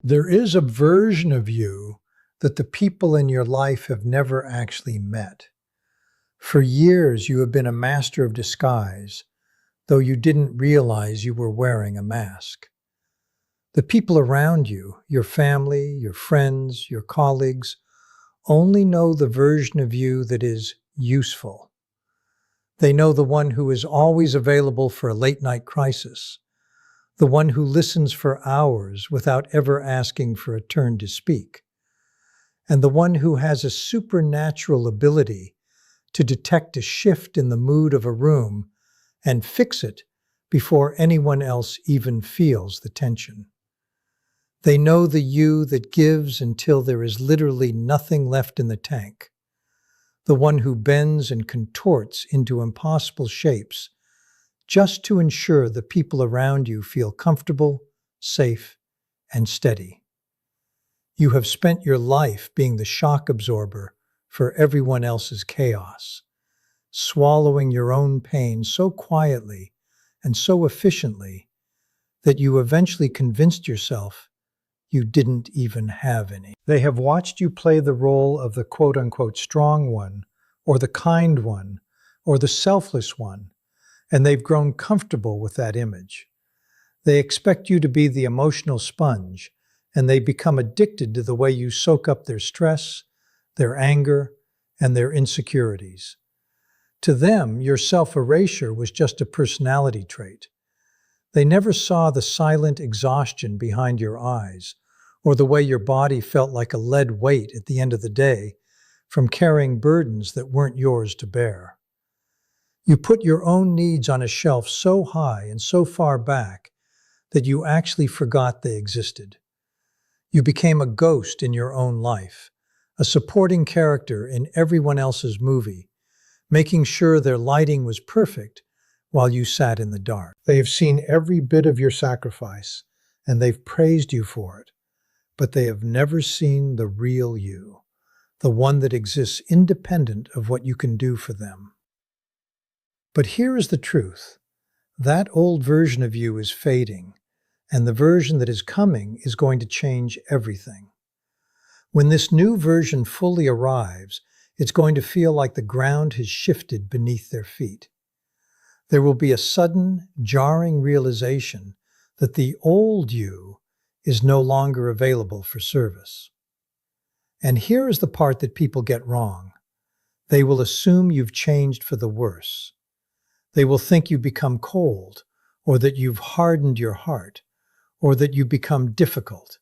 There is a version of you that the people in your life have never actually met. For years, you have been a master of disguise, though you didn't realize you were wearing a mask. The people around you, your family, your friends, your colleagues, only know the version of you that is useful. They know the one who is always available for a late-night crisis, the one who listens for hours without ever asking for a turn to speak, and the one who has a supernatural ability to detect a shift in the mood of a room and fix it before anyone else even feels the tension. They know the you that gives until there is literally nothing left in the tank, the one who bends and contorts into impossible shapes just to ensure the people around you feel comfortable, safe, and steady. You have spent your life being the shock absorber for everyone else's chaos, swallowing your own pain so quietly and so efficiently that you eventually convinced yourself you didn't even have any. They have watched you play the role of the quote-unquote strong one, or the kind one, or the selfless one, and they've grown comfortable with that image. They expect you to be the emotional sponge, and they become addicted to the way you soak up their stress, their anger, and their insecurities. To them, your self-erasure was just a personality trait. They never saw the silent exhaustion behind your eyes, or the way your body felt like a lead weight at the end of the day from carrying burdens that weren't yours to bear. You put your own needs on a shelf so high and so far back that you actually forgot they existed. You became a ghost in your own life, a supporting character in everyone else's movie, making sure their lighting was perfect while you sat in the dark. They have seen every bit of your sacrifice, and they've praised you for it, but they have never seen the real you, the one that exists independent of what you can do for them. But here is the truth. That old version of you is fading, and the version that is coming is going to change everything. When this new version fully arrives, it's going to feel like the ground has shifted beneath their feet. There will be a sudden, jarring realization that the old you is no longer available for service. And here is the part that people get wrong. They will assume you've changed for the worse. They will think you become cold, or that you've hardened your heart, or that you become difficult.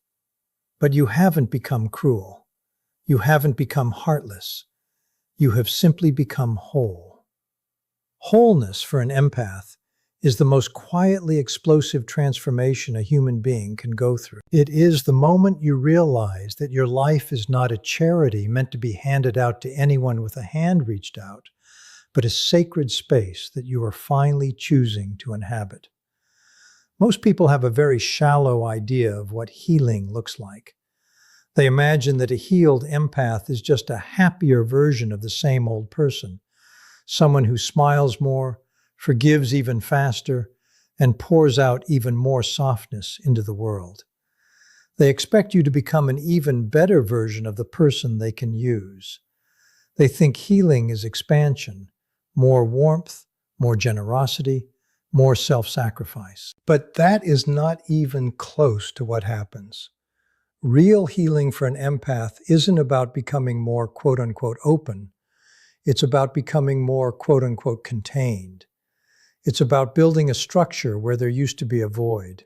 But you haven't become cruel. You haven't become heartless. You have simply become whole. Wholeness for an empath is the most quietly explosive transformation a human being can go through. It is the moment you realize that your life is not a charity meant to be handed out to anyone with a hand reached out, but a sacred space that you are finally choosing to inhabit. Most people have a very shallow idea of what healing looks like. They imagine that a healed empath is just a happier version of the same old person, someone who smiles more, forgives even faster, and pours out even more softness into the world. They expect you to become an even better version of the person they can use. They think healing is expansion, more warmth, more generosity, more self-sacrifice. But that is not even close to what happens. Real healing for an empath isn't about becoming more quote-unquote open. It's about becoming more quote-unquote contained. It's about building a structure where there used to be a void.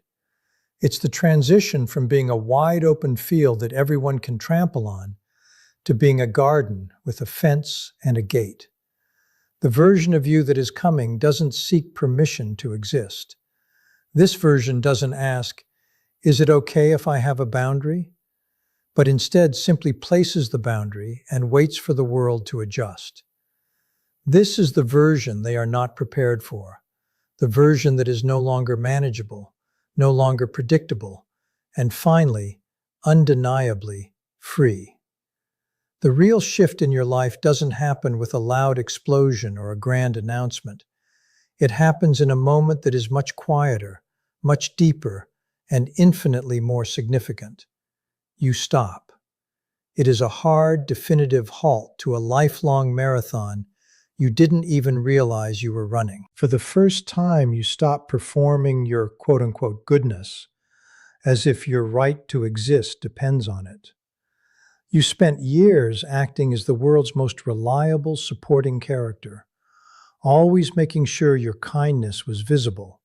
It's the transition from being a wide open field that everyone can trample on to being a garden with a fence and a gate. The version of you that is coming doesn't seek permission to exist. This version doesn't ask, "Is it okay if I have a boundary?" but instead simply places the boundary and waits for the world to adjust. This is the version they are not prepared for, the version that is no longer manageable, no longer predictable, and finally, undeniably free. The real shift in your life doesn't happen with a loud explosion or a grand announcement. It happens in a moment that is much quieter, much deeper, and infinitely more significant. you stop. It is a hard, definitive halt to a lifelong marathon you didn't even realize you were running. For the first time, you stop performing your quote-unquote goodness as if your right to exist depends on it. You spent years acting as the world's most reliable, supporting character, always making sure your kindness was visible,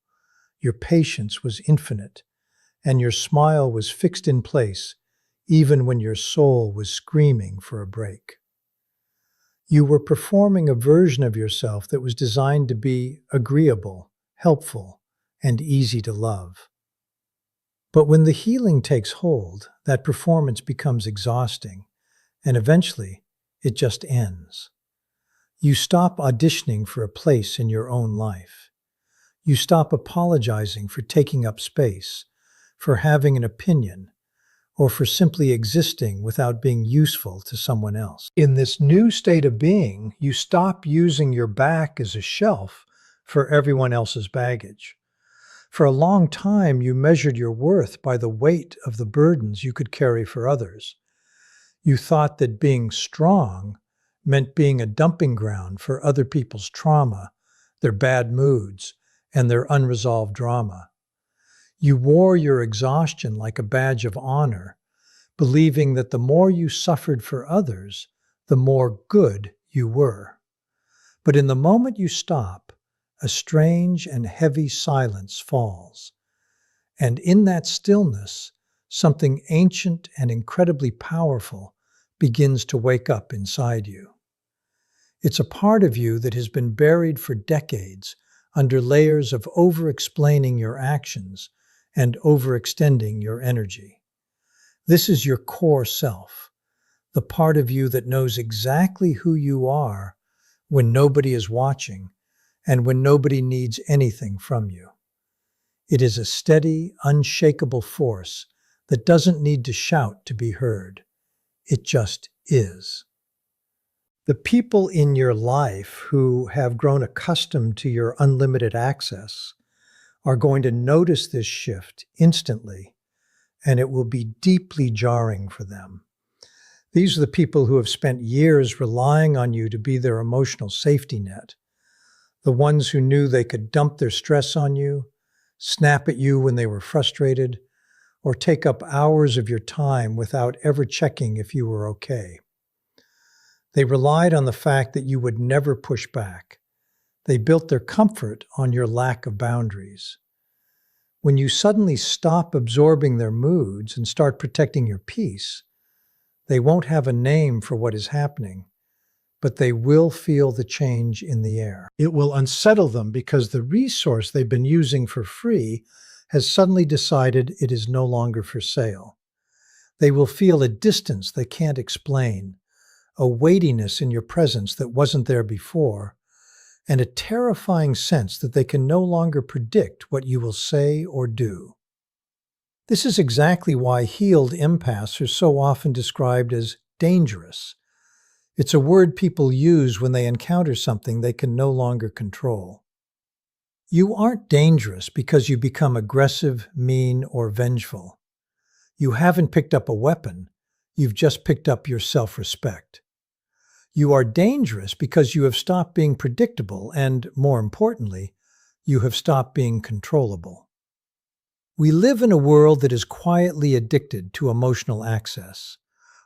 your patience was infinite, and your smile was fixed in place even when your soul was screaming for a break. You were performing a version of yourself that was designed to be agreeable, helpful, and easy to love. But when the healing takes hold, that performance becomes exhausting, and eventually it just ends. You stop auditioning for a place in your own life. You stop apologizing for taking up space, for having an opinion, or for simply existing without being useful to someone else. In this new state of being, you stop using your back as a shelf for everyone else's baggage. For a long time, you measured your worth by the weight of the burdens you could carry for others. You thought that being strong meant being a dumping ground for other people's trauma, their bad moods, and their unresolved drama. You wore your exhaustion like a badge of honor, believing that the more you suffered for others, the more good you were. But in the moment you stop, a strange and heavy silence falls. And in that stillness, something ancient and incredibly powerful begins to wake up inside you. It's a part of you that has been buried for decades under layers of over-explaining your actions and overextending your energy. This is your core self, the part of you that knows exactly who you are when nobody is watching and when nobody needs anything from you. It is a steady, unshakable force that doesn't need to shout to be heard. It just is. The people in your life who have grown accustomed to your unlimited access are going to notice this shift instantly, and it will be deeply jarring for them. These are the people who have spent years relying on you to be their emotional safety net, the ones who knew they could dump their stress on you, snap at you when they were frustrated, or take up hours of your time without ever checking if you were okay. They relied on the fact that you would never push back. They built their comfort on your lack of boundaries. When you suddenly stop absorbing their moods and start protecting your peace, they won't have a name for what is happening, but they will feel the change in the air. It will unsettle them because the resource they've been using for free has suddenly decided it is no longer for sale. They will feel a distance they can't explain, a weightiness in your presence that wasn't there before, and a terrifying sense that they can no longer predict what you will say or do. This is exactly why healed empaths are so often described as dangerous. It's a word people use when they encounter something they can no longer control. You aren't dangerous because you become aggressive, mean, or vengeful. You haven't picked up a weapon, you've just picked up your self-respect. You are dangerous because you have stopped being predictable and, more importantly, you have stopped being controllable. We live in a world that is quietly addicted to emotional access,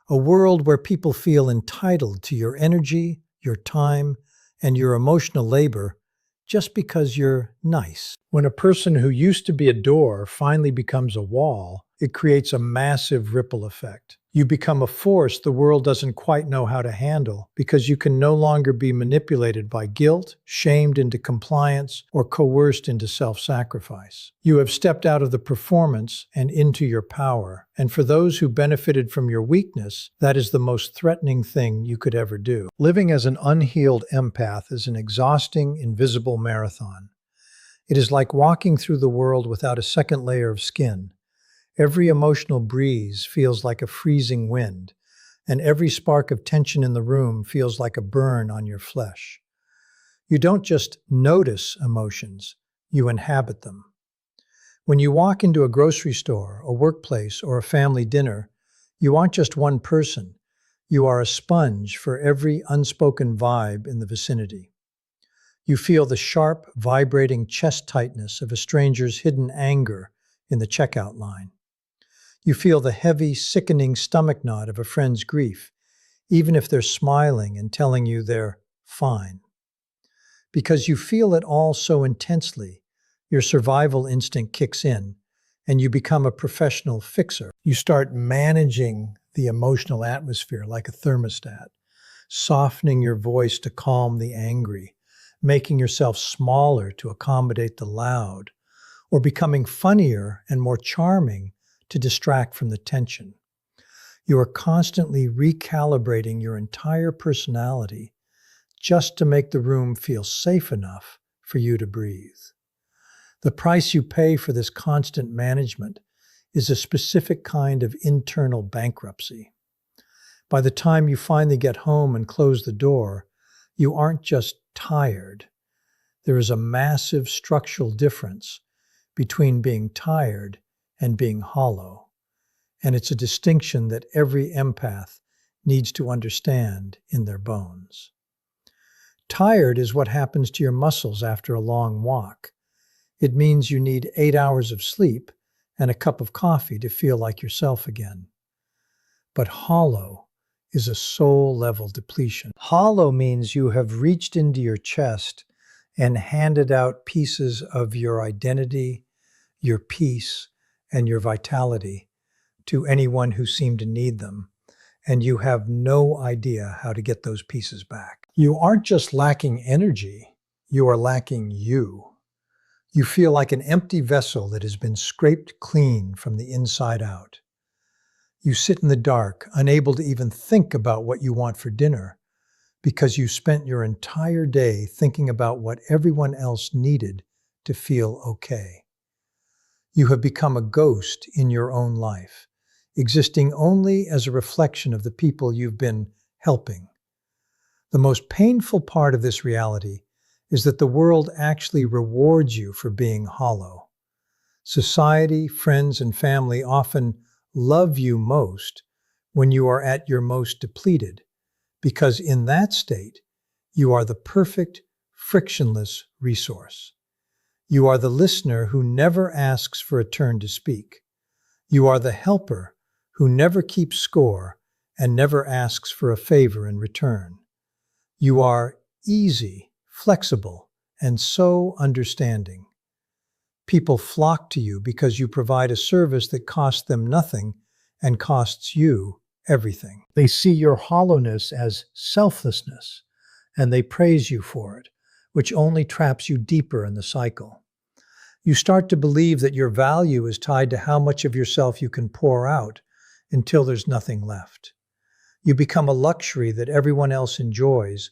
a world where people feel entitled to your energy, your time, and your emotional labor just because you're nice. When a person who used to be a door finally becomes a wall, it creates a massive ripple effect. You become a force the world doesn't quite know how to handle because you can no longer be manipulated by guilt, shamed into compliance, or coerced into self-sacrifice. You have stepped out of the performance and into your power, and for those who benefited from your weakness, that is the most threatening thing you could ever do. Living as an unhealed empath is an exhausting, invisible marathon. It is like walking through the world without a second layer of skin. Every emotional breeze feels like a freezing wind, and every spark of tension in the room feels like a burn on your flesh. You don't just notice emotions, you inhabit them. When you walk into a grocery store, a workplace, or a family dinner, You aren't just one person. You are a sponge for every unspoken vibe in the vicinity. You feel the sharp, vibrating chest tightness of a stranger's hidden anger in the checkout line. You feel the heavy, sickening stomach knot of a friend's grief, even if they're smiling and telling you they're fine. Because you feel it all so intensely, your survival instinct kicks in, and you become a professional fixer. You start managing the emotional atmosphere like a thermostat, softening your voice to calm the angry, making yourself smaller to accommodate the loud, or becoming funnier and more charming to distract from the tension. You are constantly recalibrating your entire personality just to make the room feel safe enough for you to breathe. The price you pay for this constant management is a specific kind of internal bankruptcy. By the time you finally get home and close the door, you aren't just tired. There is a massive structural difference between being tired and being hollow. And it's a distinction that every empath needs to understand in their bones. Tired is what happens to your muscles after a long walk. It means you need 8 hours of sleep and a cup of coffee to feel like yourself again. But hollow is a soul-level depletion. Hollow means you have reached into your chest and handed out pieces of your identity, your peace, and your vitality to anyone who seemed to need them, and you have no idea how to get those pieces back. You aren't just lacking energy, you are lacking you. You feel like an empty vessel that has been scraped clean from the inside out. You sit in the dark, unable to even think about what you want for dinner, because you spent your entire day thinking about what everyone else needed to feel okay. You have become a ghost in your own life, existing only as a reflection of the people you've been helping. The most painful part of this reality is that the world actually rewards you for being hollow. Society, friends, and family often love you most when you are at your most depleted, because in that state, you are the perfect, frictionless resource. You are the listener who never asks for a turn to speak. You are the helper who never keeps score and never asks for a favor in return. You are easy, flexible, and so understanding. People flock to you because you provide a service that costs them nothing and costs you everything. They see your hollowness as selflessness, and they praise you for it, which only traps you deeper in the cycle. You start to believe that your value is tied to how much of yourself you can pour out until there's nothing left. You become a luxury that everyone else enjoys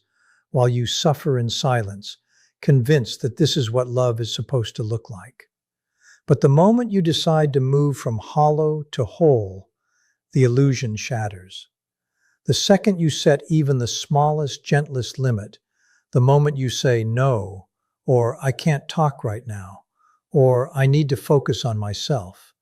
while you suffer in silence, convinced that this is what love is supposed to look like. But the moment you decide to move from hollow to whole, the illusion shatters. The second you set even the smallest, gentlest limit, the moment you say no, or I can't talk right now, or I need to focus on myself,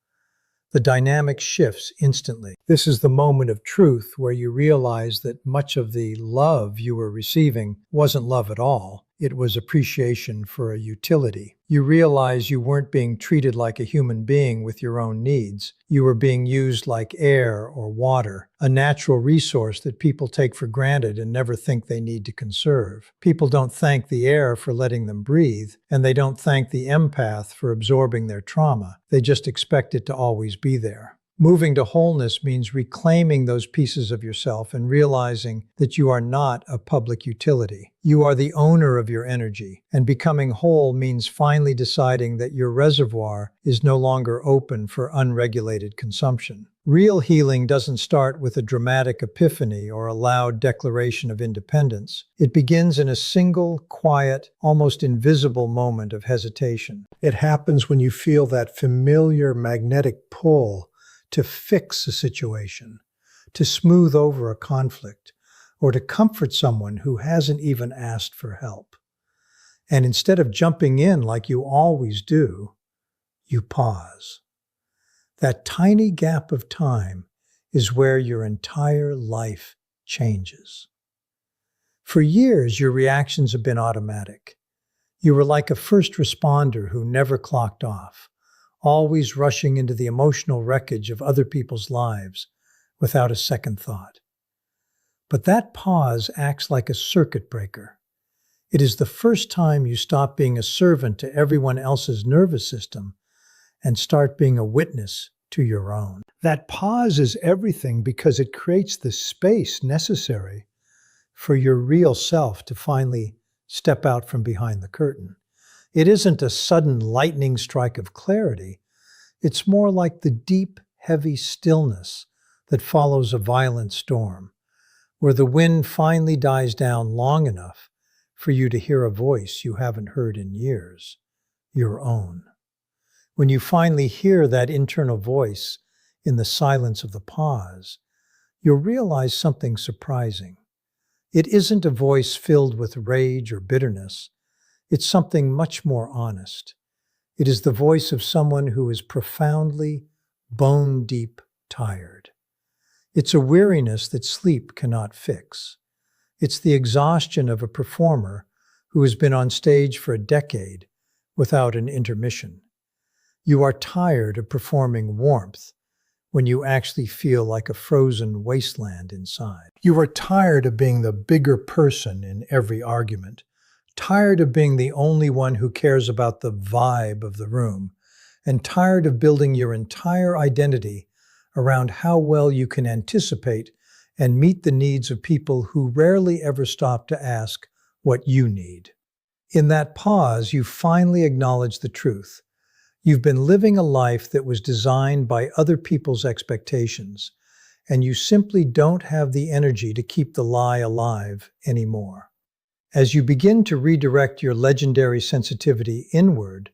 the dynamic shifts instantly. This is the moment of truth where you realize that much of the love you were receiving wasn't love at all. It was appreciation for a utility. You realize you weren't being treated like a human being with your own needs. You were being used like air or water, a natural resource that people take for granted and never think they need to conserve. People don't thank the air for letting them breathe, and they don't thank the empath for absorbing their trauma. They just expect it to always be there. Moving to wholeness means reclaiming those pieces of yourself and realizing that you are not a public utility. You are the owner of your energy, and becoming whole means finally deciding that your reservoir is no longer open for unregulated consumption. Real healing doesn't start with a dramatic epiphany or a loud declaration of independence. It begins in a single, quiet, almost invisible moment of hesitation. It happens when you feel that familiar magnetic pull to fix a situation, to smooth over a conflict, or to comfort someone who hasn't even asked for help. And instead of jumping in like you always do, you pause. That tiny gap of time is where your entire life changes. For years, your reactions have been automatic. You were like a first responder who never clocked off, always rushing into the emotional wreckage of other people's lives without a second thought. But that pause acts like a circuit breaker. It is the first time you stop being a servant to everyone else's nervous system and start being a witness to your own. That pause is everything because it creates the space necessary for your real self to finally step out from behind the curtain. It isn't a sudden lightning strike of clarity. It's more like the deep, heavy stillness that follows a violent storm, where the wind finally dies down long enough for you to hear a voice you haven't heard in years, your own. When you finally hear that internal voice in the silence of the pause, you'll realize something surprising. It isn't a voice filled with rage or bitterness. It's something much more honest. It is the voice of someone who is profoundly, bone-deep tired. It's a weariness that sleep cannot fix. It's the exhaustion of a performer who has been on stage for a decade without an intermission. You are tired of performing warmth when you actually feel like a frozen wasteland inside. You are tired of being the bigger person in every argument, tired of being the only one who cares about the vibe of the room, and tired of building your entire identity around how well you can anticipate and meet the needs of people who rarely ever stop to ask what you need. In that pause, you finally acknowledge the truth. You've been living a life that was designed by other people's expectations, and you simply don't have the energy to keep the lie alive anymore. As you begin to redirect your legendary sensitivity inward,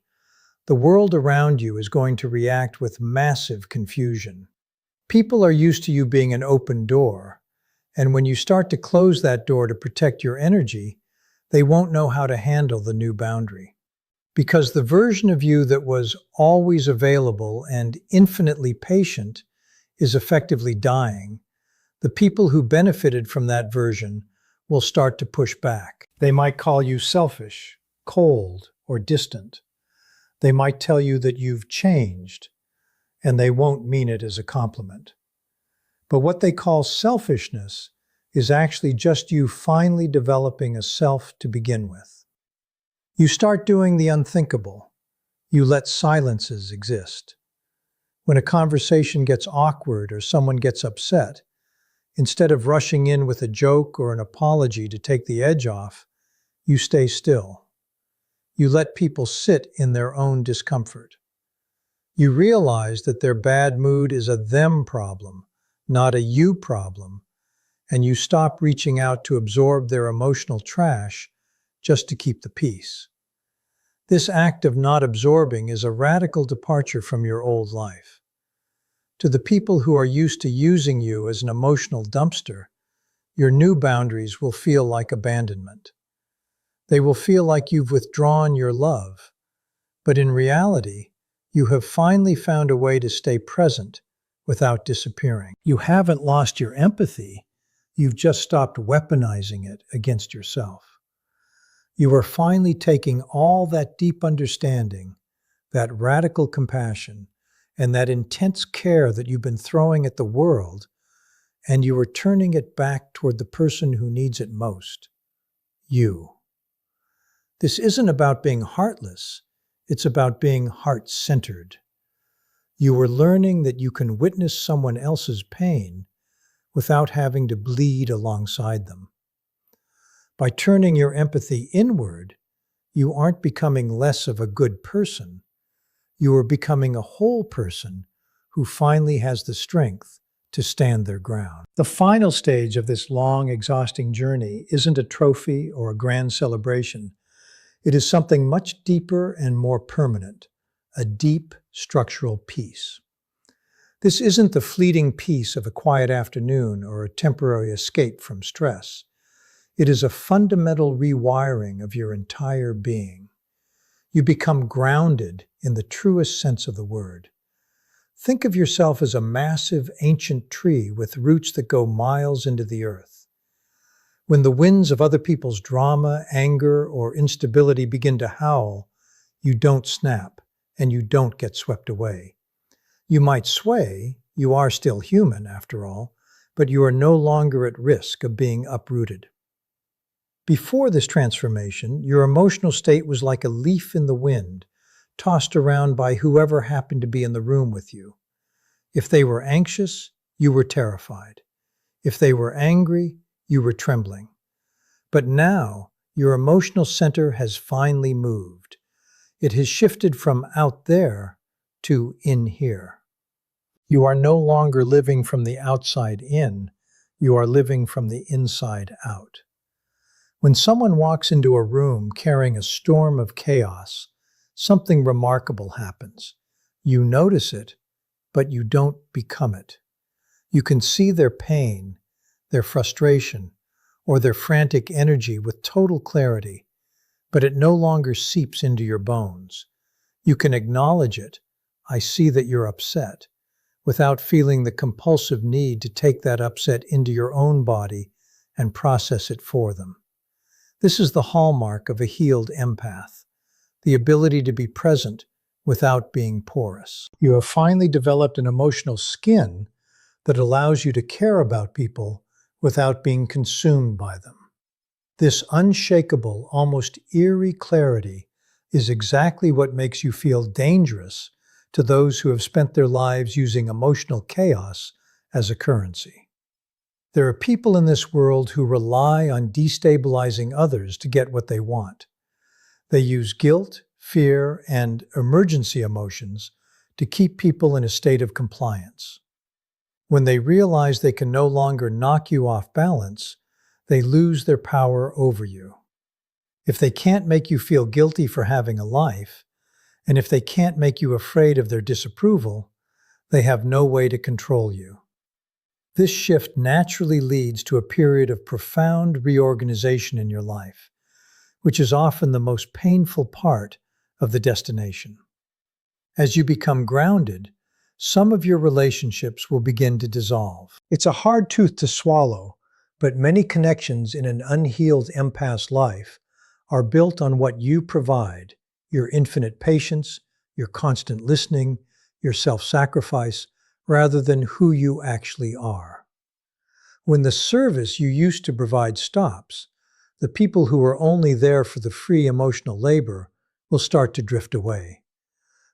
the world around you is going to react with massive confusion. People are used to you being an open door, and when you start to close that door to protect your energy, they won't know how to handle the new boundary. Because the version of you that was always available and infinitely patient is effectively dying, the people who benefited from that version will start to push back. They might call you selfish, cold, or distant. They might tell you that you've changed, and they won't mean it as a compliment. But what they call selfishness is actually just you finally developing a self to begin with. You start doing the unthinkable. You let silences exist. When a conversation gets awkward or someone gets upset, instead of rushing in with a joke or an apology to take the edge off, you stay still. You let people sit in their own discomfort. You realize that their bad mood is a them problem, not a you problem, and you stop reaching out to absorb their emotional trash just to keep the peace. This act of not absorbing is a radical departure from your old life. To the people who are used to using you as an emotional dumpster, your new boundaries will feel like abandonment. They will feel like you've withdrawn your love, but in reality, you have finally found a way to stay present without disappearing. You haven't lost your empathy, you've just stopped weaponizing it against yourself. You are finally taking all that deep understanding, that radical compassion, and that intense care that you've been throwing at the world, and you are turning it back toward the person who needs it most, you. This isn't about being heartless, it's about being heart-centered. You are learning that you can witness someone else's pain without having to bleed alongside them. By turning your empathy inward, you aren't becoming less of a good person. You are becoming a whole person who finally has the strength to stand their ground. The final stage of this long, exhausting journey isn't a trophy or a grand celebration. It is something much deeper and more permanent, a deep structural peace. This isn't the fleeting peace of a quiet afternoon or a temporary escape from stress. It is a fundamental rewiring of your entire being. You become grounded in the truest sense of the word. Think of yourself as a massive, ancient tree with roots that go miles into the earth. When the winds of other people's drama, anger, or instability begin to howl, you don't snap and you don't get swept away. You might sway, you are still human after all, but you are no longer at risk of being uprooted. Before this transformation, your emotional state was like a leaf in the wind, tossed around by whoever happened to be in the room with you. If they were anxious, you were terrified. If they were angry, you were trembling. But now, your emotional center has finally moved. It has shifted from out there to in here. You are no longer living from the outside in, you are living from the inside out. When someone walks into a room carrying a storm of chaos, something remarkable happens. You notice it, but you don't become it. You can see their pain, their frustration, or their frantic energy with total clarity, but it no longer seeps into your bones. You can acknowledge it, I see that you're upset, without feeling the compulsive need to take that upset into your own body and process it for them. This is the hallmark of a healed empath, the ability to be present without being porous. You have finally developed an emotional skin that allows you to care about people without being consumed by them. This unshakable, almost eerie clarity is exactly what makes you feel dangerous to those who have spent their lives using emotional chaos as a currency. There are people in this world who rely on destabilizing others to get what they want. They use guilt, fear, and emergency emotions to keep people in a state of compliance. When they realize they can no longer knock you off balance, they lose their power over you. If they can't make you feel guilty for having a life, and if they can't make you afraid of their disapproval, they have no way to control you. This shift naturally leads to a period of profound reorganization in your life, which is often the most painful part of the destination. As you become grounded, some of your relationships will begin to dissolve. It's a hard tooth to swallow, but many connections in an unhealed empath's life are built on what you provide: your infinite patience, your constant listening, your self-sacrifice, rather than who you actually are. When the service you used to provide stops, the people who are only there for the free emotional labor will start to drift away.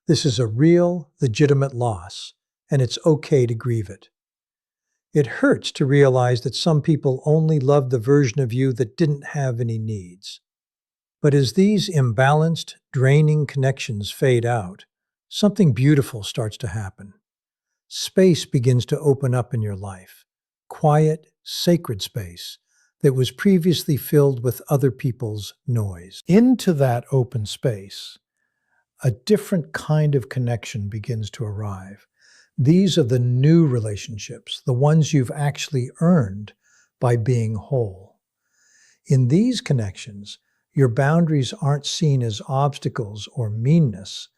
This is a real, legitimate loss, and it's okay to grieve it. It hurts to realize that some people only love the version of you that didn't have any needs. But as these imbalanced, draining connections fade out, something beautiful starts to happen. Space begins to open up in your life. Quiet, sacred space that was previously filled with other people's noise. Into that open space, a different kind of connection begins to arrive. These are the new relationships, the ones you've actually earned by being whole. In these connections, your boundaries aren't seen as obstacles or meanness.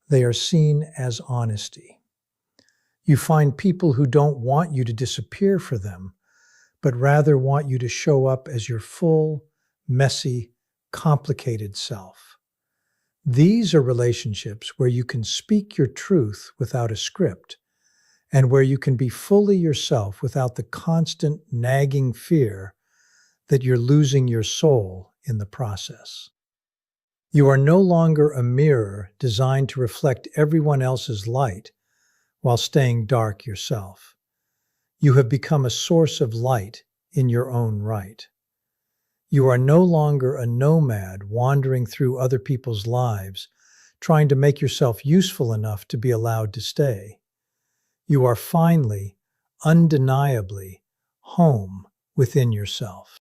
They are seen as honesty. You find people who don't want you to disappear for them, but rather want you to show up as your full, messy, complicated self. These are relationships where you can speak your truth without a script, and where you can be fully yourself without the constant nagging fear that you're losing your soul in the process. You are no longer a mirror designed to reflect everyone else's light while staying dark yourself. You have become a source of light in your own right. You are no longer a nomad wandering through other people's lives, trying to make yourself useful enough to be allowed to stay. You are finally, undeniably, home within yourself.